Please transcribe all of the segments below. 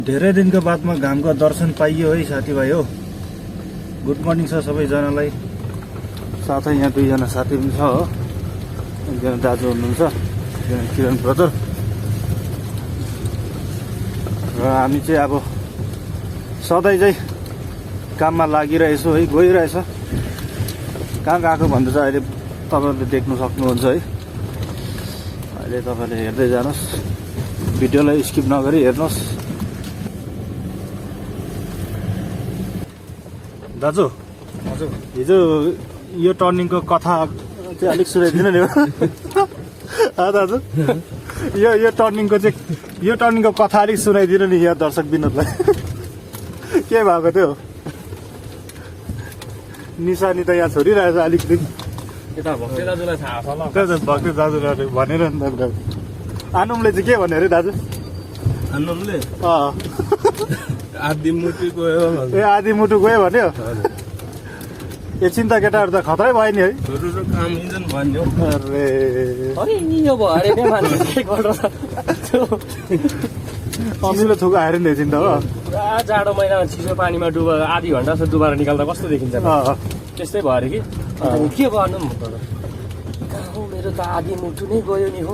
धेरै दिनको बादमा घामको दर्शन पाइयो है साथीभाइ हो। गुड मर्निङ छ सबैजनालाई। साथै यहाँ दुईजना साथी पनि छ हो। एकजना दाजु हुनुहुन्छ, एकजना किरण ब्रदर। र हामी चाहिँ अब सधैँ चाहिँ काममा लागिरहेछौँ है, गइरहेछ। कहाँ गएको भन्दा चाहिँ अहिले तपाईँहरूले देख्न सक्नुहुन्छ है। अहिले तपाईँले हेर्दै जानुहोस्, भिडियोलाई स्किप नगरी हेर्नुहोस्। दाजु हजुर, हिजो यो टर्निङको कथा चाहिँ अलिक सुनाइदिनु नि दाजु। यो टर्निङको कथा अलिक सुनाइदिनु नि यहाँ दर्शक विनोदलाई। के भएको थियो? निशानी त यहाँ छोडिरहेछ अलिकति। भक्ति दाजुलाई थाहा छ ल। भक्ति दाजुलाई भनेर नि त। आनुमले चाहिँ के भन्यो अरे दाजु? आनुमले अँ आधी मुटु गयो। ए आधी मुटु गयो भन्यो। एकछिन त केटाहरू त खतरै भयो नि है। काम इन्जन भन्यो। अरे यो भयो अरे के मान्छे अमिलो थुक आएर नि एकछिन त हो। पुरा जाडो महिनामा चिसो पानीमा डुबा आधी घन्टा जस्तो डुबाएर निकाल्दा कस्तो देखिन्छ? त्यस्तै भयो अरे कि के गर्नु मेरो त आधी मुटु नै गयो नि हो।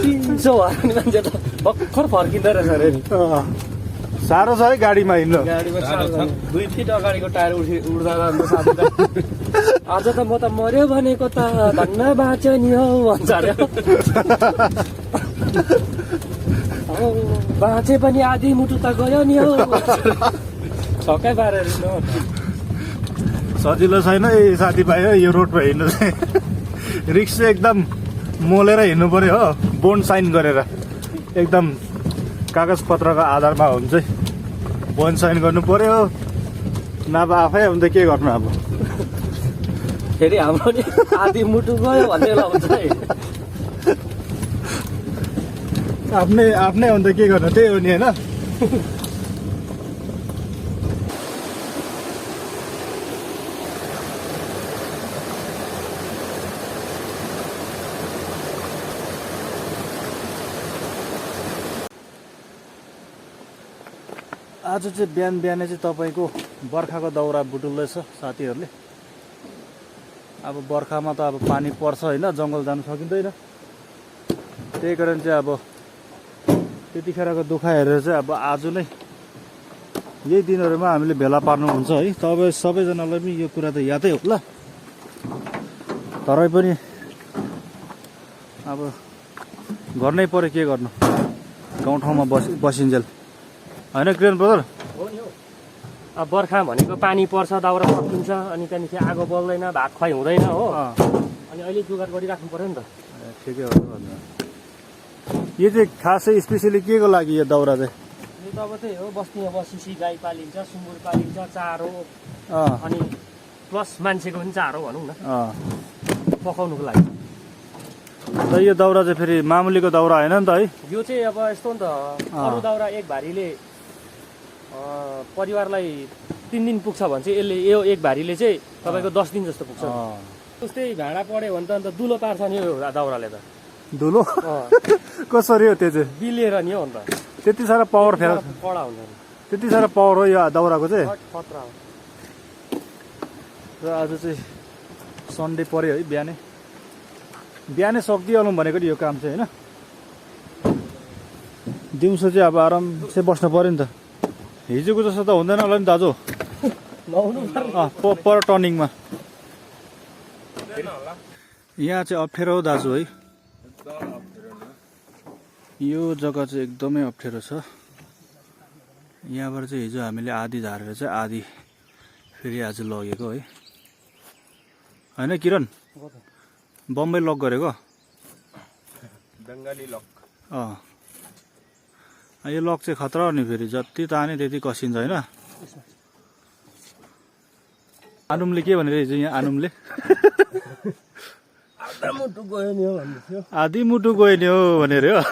चिसो भयो नि मान्छे त भर्खर फर्किँदो रहेछ अरे नि। साह्रो छ है गाडीमा हिँड्नु। गाडीमा 2 फिट अगाडिको टायर उड्दा साथी त आज त म त मर्यो भनेको त धन्न बाँच्यो नि हौ भन्छ अरे। बाँचे पनि आधी मुटु त गयो नि हौ। छक्कै पारेर सजिलो छैन है साथीभाइ हो यो रोडमा हिँड्नु चाहिँ। रिक्स चाहिँ एकदम मोलेर हिँड्नु पर्यो हो, बोन्ड साइन गरेर। एकदम कागज पत्रको आधारमा हुन्छ है, बोन्ड साइन गर्नु पर्यो। नभए आफै हो भने त के गर्नु अब। फेरि हाम्रो नि आधी मुटु गयो भन्ने हुन्छ है। आफ्नै हो भने त के गर्नु, त्यही हो नि होइन। आज चाहिँ बिहानै चाहिँ तपाईँको बर्खाको दाउरा बुटुल्दैछ साथीहरूले। अब बर्खामा त अब पानी पर्छ होइन, जङ्गल जानु सकिँदैन। त्यही कारण चाहिँ अब त्यतिखेरको दुःख हेरेर चाहिँ अब आज नै यही दिनहरूमा हामीले भेला पार्नुहुन्छ है। तपाईँ सबैजनालाई पनि यो कुरा त यादै होला। तरै पनि अब गर्नै पर्यो, के गर्नु, गाउँठाउँमा बसिन्जेल होइन किरण ब्रदर? हो नि हौ। अब बर्खा भनेको पानी पर्छ, दाउरा सकिन्छ, अनि त्यहाँदेखि आगो बल्दैन, भात खुवाइ हुँदैन हो। अनि अहिले जुगाड गरिराख्नु पर्यो नि त। ठिकै हो। यो चाहिँ खासै स्पेसली के को लागि यो दाउरा चाहिँ? यो त अब त्यही हो, बस्तीमा बसिसी गाई पालिन्छ, सुँगुर पालिन्छ, चारो अनि प्लस मान्छेको पनि चारो भनौँ न, पकाउनुको लागि। त यो दाउरा चाहिँ फेरि मामुलीको दाउरा होइन नि त है? यो चाहिँ अब यस्तो नि त, अरू दाउरा एक भारीले परिवारलाई 3 दिन पुग्छ भने चाहिँ यसले यो एक भारीले चाहिँ तपाईँको 10 दिन जस्तो पुग्छ। जस्तै भाँडा पऱ्यो भने त अन्त दुलो पार्छ नि यो दाउराले त। धुलो कसरी हो त्यो चाहिँ? बिलेर नि हो अन्त। त्यति साह्रो पावर फेर कडा हुन्छ नि, त्यति साह्रो पावर हो यो दाउराको चाहिँ। खतरा हो। र आज चाहिँ सन्डे पऱ्यो है, बिहानै सकिहालौँ भनेको नि यो काम चाहिँ होइन। दिउँसो चाहिँ अब आराम चाहिँ बस्नु पऱ्यो नि त। हिजोको जस्तो त हुँदैन होला नि दाजु पर टर्निङमा। यहाँ चाहिँ अप्ठ्यारो हो दाजु है, यो जग्गा चाहिँ एकदमै अप्ठ्यारो छ। यहाँबाट चाहिँ हिजो हामीले आधी झारेर चाहिँ आधी फेरि आज लगेको है होइन किरण? बम्बई लक गरेको बङ्गाली लक। यो लक चाहिँ खतरा हो नि, फेरि जति ताने त्यति कसिन्छ होइन। आनुमले के भनेर हिजो यहाँ? आनुमले आधा मुटु गयो नि हो भन्दै थियो। आधी मुटु गयो नि हो भनेर हो।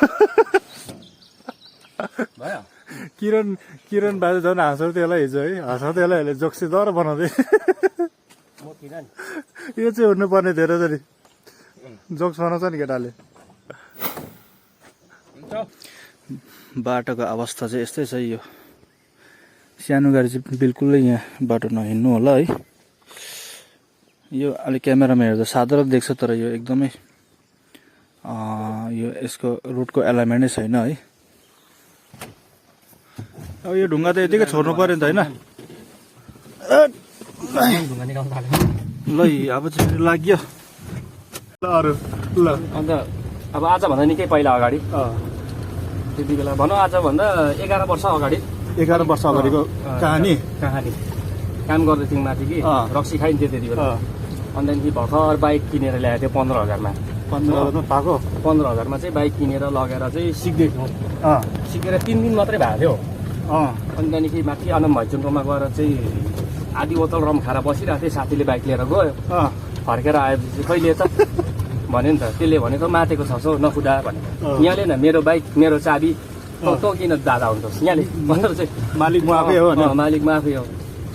किरण बाजे झन् हाँसौँ त्यसलाई हिजो है, हाँसौँ त्यसलाई जोक्सीदार बनाउँदै। यो चाहिँ हुनुपर्ने धेरै छ नि, जोक्स बनाउँछ नि केटाले। बाटोको अवस्था चाहिँ यस्तै छ। यो सानो गाडी चाहिँ बिल्कुलै यहाँ बाटो नहिँड्नु होला है। यो अलि क्यामेरामा हेर्दा साधारण देख्छ, तर यो एकदमै यो यसको रुटको एलाइनमेन्टै छैन है। अब यो ढुङ्गा त यतिकै छोड्नु पर्यो नि त होइन। ल अब चाहिँ लाग्यो ल अरू ल। अन्त अब आजभन्दा निकै पहिला अगाडि त्यति बेला भनौँ आजभन्दा 11 वर्ष अगाडि 11 वर्ष अगाडिको कहानी काम गर्दै थियौँ माथि कि रक्सी खाइन्थ्यो त्यति बेला। अन्त त्यहाँदेखि भर्खर बाइक किनेर ल्याएको थियो 15,000 मा। 15,000 पाएको 15,000 मा चाहिँ बाइक किनेर लगेर चाहिँ सिक्दै थियौँ। सिकेर 3 दिन मात्रै भएको थियो। अनि त्यहाँदेखि माथि आनन्द भाइचुङकोमा गएर चाहिँ आधी बोतल रम खाएर बसिरहेको थिएँ। साथीले बाइक लिएर गयो, फर्केर आएपछि कहिले त भन्यो नि त। त्यसले भनेको मातेको 600 नफुदा भने। यहाँले न मेरो बाइक मेरो चाबी तँ किन दादा हुन्छस् यहाँले भनेर चाहिँ मालिक म आफै हो होइन। मालिक म आफै हो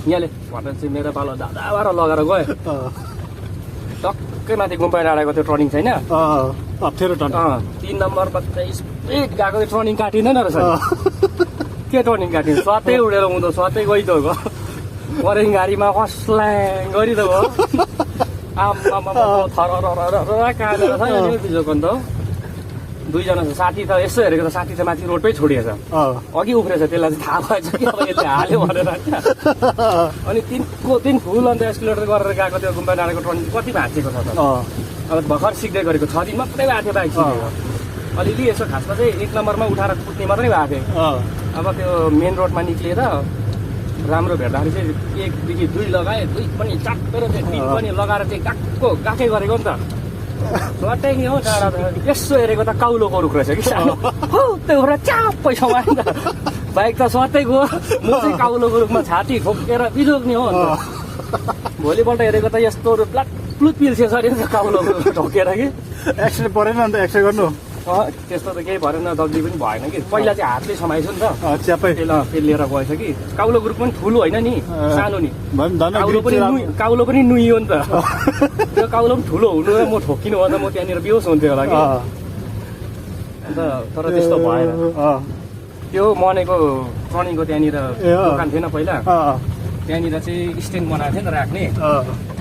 यहाँले भनेर चाहिँ मेरो पालो दादा भएर लगेर गयो। टक्कै माथि गुम्पा डाँडाको त्यो टर्निङ छैन, अप्ठ्यारो टर्निङ 3 नम्बरमा चाहिँ स्पिड गएको टर्निङ काटिँदैन रहेछ। के टर्निङ काटिन्छ, स्वातै उडेर हुँदो स्वातै गइदो गयो। परेङ गाडीमा कसल्याङ गरिदो गयो। आम्मामा थर काटेर छ नि बिजोको अन्त। दुईजना छ साथी त यसो हेरेको त साथी त माथि रोडमै छोडिएछ, अघि उफ्रेछ। त्यसलाई चाहिँ थाहा भएछ कि अब यसले हाल्यो भनेर। अनि तिन फुल अन्त एस्कुलेटर गरेर गएको त्यो गुम्बा डाँडाको टर्निङ कति भाँचेको छ त। अब भर्खर सिक्दै गरेको 6 दिन मात्रै भएको थियो बाइक सिकेको। अलिअलि यसो खासमा चाहिँ 1 नम्बरमा उठाएर कुद्ने मात्रै भएको थियो। अब त्यो मेन रोडमा निक्लिएर राम्रो भेट्दाखेरि चाहिँ 1 देखि 2 लगाएँ, 2 पनि चापेर चाहिँ 3 पनि लगाएर चाहिँ गाकै गरेको नि त। स्वाटै नि हो डाँडा त। यसो हेरेको त काउलोको रुख रहेछ कि सानो। हो त्यो कुरा च्याप्पै समायो नि त। बाइक त स्वाटै गयो, म चाहिँ काउलोको रुखमा छाती ठोकेर बिजोग्ने हो अन्त। भोलिपल्ट हेरेको त यस्तो प्लुट पिल्सेछ अरे काउलोको रुख ठोकेर कि। एक्सिडेन्ट परेन अन्त एक्सिडेन्ट गर्नु त्यस्तो त केही भएन, दग्दी पनि भएन कि। पहिला चाहिँ हातले समाएछु नि त, च्यापै फेरि लिएर गएछ कि। काउलो ग्रुप पनि ठुलो होइन नि, सानो नि। काउलो पनि नुइयो नि त। त्यो काउलो पनि ठुलो हुनु र म ठोकिनु भन्दा म त्यहाँनिर बेहोस हुन्थ्यो होला कि। अन्त तर त्यस्तो भएन। त्यो मनेको टर्निङको त्यहाँनिर दोकान थिएन पहिला, त्यहाँनिर चाहिँ स्ट्यान्ड बनाएको थियो नि त राख्ने।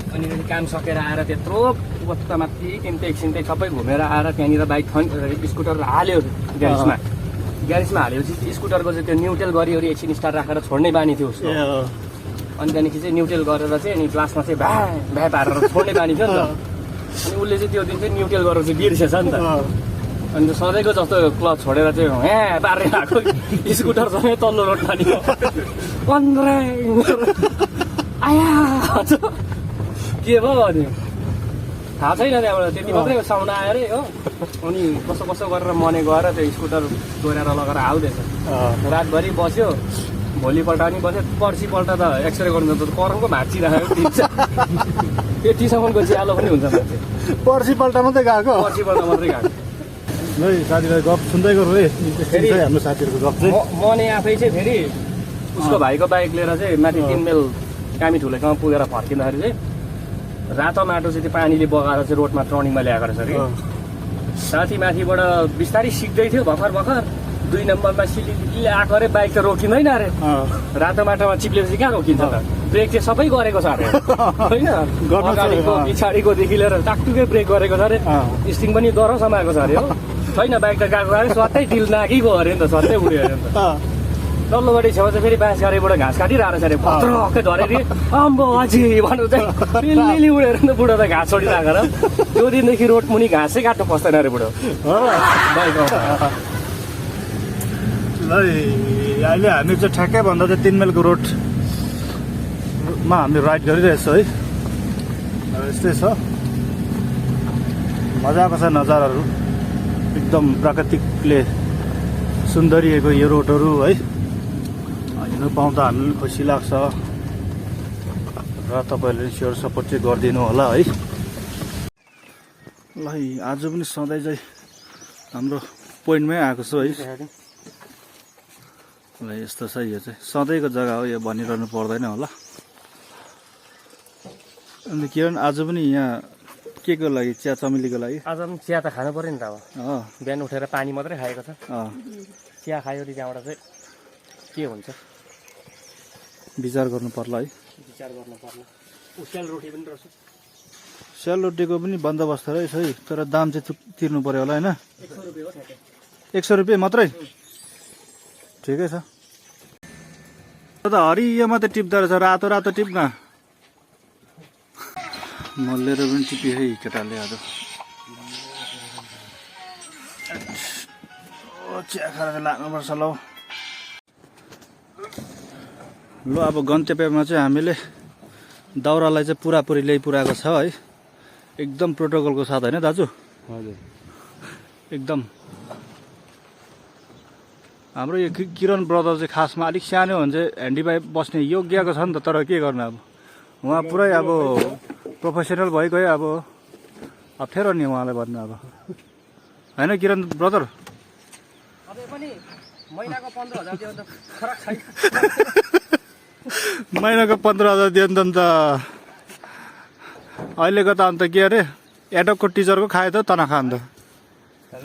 अनि काम सकेर आएर त्यत्रो बस्ता माथि तिनटै एकछिनटै सबै घुमेर आएर त्यहाँनिर बाइक स्कुटर हाल्यो ग्यारेजमा हालेपछि स्कुटरको चाहिँ त्यो न्युट्रल गरिवरी एकछिन स्टार्ट राखेर छोड्ने बानी थियो उसको। अनि त्यहाँदेखि चाहिँ न्युट्रल गरेर चाहिँ अनि ग्लासमा चाहिँ भ्या पारेर छोड्ने बानी थियो नि त। अनि उसले चाहिँ त्यो दिन चाहिँ न्युट्रल गरेर चाहिँ बिर्सेछ नि त। अनि सधैँको जस्तो क्लच छोडेर चाहिँ यहाँ पारेर आएको स्कुटर सँगै तल्लो रोडमा नि 15 आया के भयो अनि थाहा छैन। त्यहाँबाट त्यति मात्रै साउन्ड आयो अरे हो। अनि कसो कसो गरेर मने गएर त्यो स्कुटर दोहोऱ्याएर लगेर आउँदैछ। रातभरि बस्यो, भोलिपल्ट अनि बस्यो। पर्सिपल्ट त एक्सरे गर्नु त करङको भाँचिरहेको त्यतिसम्मको ज्यालो पनि हुन्छ मान्छे। पर्सिपल्ट मात्रै गएको पर्सिपल्ट मात्रै गएको। है साथीलाई गफ सुन्दै गर्नु है। फेरि हाम्रो साथीहरूको गफ चाहिँ मने आफै चाहिँ फेरि उसको भाइको बाइक लिएर चाहिँ माथि 3 माइल कामी ठुलेकोमा पुगेर फर्किँदाखेरि चाहिँ रातो माटो चाहिँ त्यो पानीले बगाएर चाहिँ रोडमा टर्निङमा ल्याएको रहेछ कि। साथी माथिबाट बिस्तारै सिक्दै थियो भर्खर 2 नम्बरमा सिलिले आएको अरे। बाइक त रोकिँदैन अरे, रातो माटोमा चिप्लेपछि कहाँ रोकिन्छ त। ब्रेक चाहिँ सबै गरेको छ अरे होइन, अगाडिको पछाडिकोदेखि लिएर टाकटुकै ब्रेक गरेको छ अरे। स्टिङ पनि दह्रो समाएको छ अरे हो। छैन बाइक त गएको अरे, स्वात्तै डिल नाकिगयो अरे नि त, स्वात्तै उड्यो अरे नि त। तल्लोपट्टि छेउ चाहिँ फेरि बाँस गाडीबाट घाँस काटिरहेको छ अरे। पत्रक्कै धरेर आम्बो अझै भन्नु चाहिँ लिली उडेर नि त बुढो त घाँस छोडिरहेको र। त्यो दिनदेखि रोड मुनि घाँसै काट्नु पस्दैन अरे बुढो। ल अहिले हामी चाहिँ ठ्याक्कै भन्दा चाहिँ 3 माइलको रोडमा हामी राइड गरिरहेछौँ है। यस्तै छ, मजाको छ नजाराहरू, एकदम प्राकृतिकले सुन्दरिएको यो रोडहरू है। हिँड्नु पाउँदा हामीलाई खुसी लाग्छ र तपाईँहरूले सेयर सपोर्ट चाहिँ गरिदिनु होला है। ल आज पनि सधैँ चाहिँ हाम्रो पोइन्टमै आएको छु है। ल यस्तो छ, यो चाहिँ सधैँको जग्गा हो, यो भनिरहनु पर्दैन होला। अनि किरण आज पनि यहाँ के को लागि चिया चमेलीको लागि आज पनि चिया त खानु पर्यो नि त अब अँ बिहान उठेर पानी मात्रै खाएको छ अँ चिया खायो भने त्यहाँबाट चाहिँ के हुन्छ विचार गर्नु पर्ला है विचार गर्नु पर्ला उसियाल रोटी पनि रहेछ सेलरोटीको पनि बन्दोबस्त रहेछ है तर दाम चाहिँ तिर्नु पर्यो होला होइन 100 रुपियाँ हो ठ्याक्कै 100 रुपियाँ मात्रै ठिकै छ त हरियो मात्रै टिप्दो रहेछ रातो रातो टिप्न मल्लेर पनि टिपी है केटाले आज चिया खाएर लानुपर्छ ल ल अब गन्तव्यमा चाहिँ हामीले दाउरालाई चाहिँ पुरापुरी ल्याइपुऱ्याएको छ है एकदम प्रोटोकलको साथ होइन दाजु हजुर एकदम हाम्रो यो किरण ब्रदर चाहिँ खासमा अलिक सानो हो भने चाहिँ ह्यान्डीपाइप बस्ने योग्यको छ नि त तर के गर्नु अब उहाँ पुरै अब प्रोफेसनल भइगयो अब अप्ठ्यारो नि उहाँलाई भन्नु अब होइन किरण ब्रदर अब पनि महिनाको 15,000 दियो भने त फरक छैन महिनाको 15,000 दियो नि त अहिलेको त अन्त के अरे एडकको टिचरको खायो त तनखा अन्त